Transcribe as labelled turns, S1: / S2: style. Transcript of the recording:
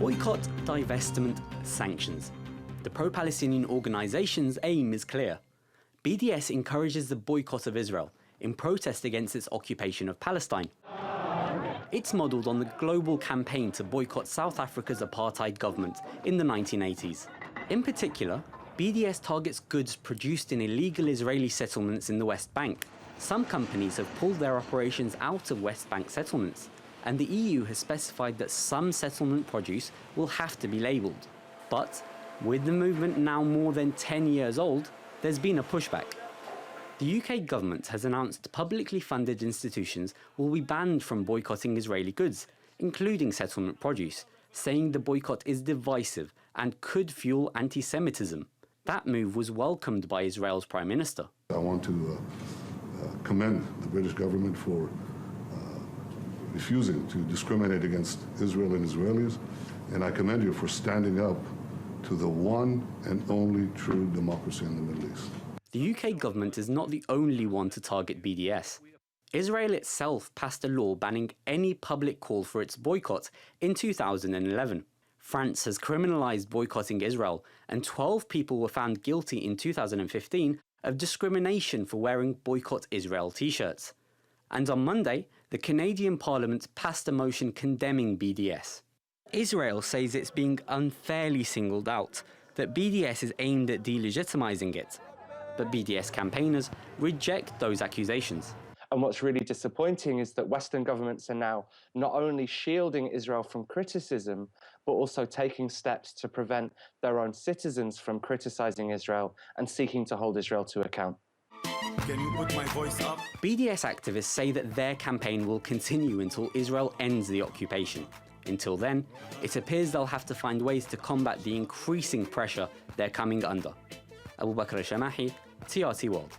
S1: Boycott, divestment, sanctions. The pro-Palestinian organization's aim is clear. BDS encourages the boycott of Israel in protest against its occupation of Palestine. It's modelled on the global campaign to boycott South Africa's apartheid government in the 1980s. In particular, BDS targets goods produced in illegal Israeli settlements in the West Bank. Some companies have pulled their operations out of West Bank settlements, and the EU has specified that some settlement produce will have to be labelled. But with the movement now more than 10 years old, there's been a pushback. The UK government has announced publicly funded institutions will be banned from boycotting Israeli goods, including settlement produce, saying the boycott is divisive and could fuel anti-Semitism. That move was welcomed by Israel's Prime Minister.
S2: I want to commend the British government for refusing to discriminate against Israel and Israelis, and I commend you for standing up to the one and only true democracy in the Middle East.
S1: The UK government is not the only one to target BDS. Israel itself passed a law banning any public call for its boycott in 2011. France has criminalised boycotting Israel, and 12 people were found guilty in 2015 of discrimination for wearing Boycott Israel t-shirts. And on Monday, the Canadian Parliament passed a motion condemning BDS. Israel says it's being unfairly singled out, that BDS is aimed at delegitimising it. But BDS campaigners reject those accusations.
S3: And what's really disappointing is that Western governments are now not only shielding Israel from criticism, but also taking steps to prevent their own citizens from criticising Israel and seeking to hold Israel to account.
S4: Can you put my voice up?
S1: BDS activists say that their campaign will continue until Israel ends the occupation. Until then, it appears they'll have to find ways to combat the increasing pressure they're coming under. Abubakr Alshamahi, TRT World.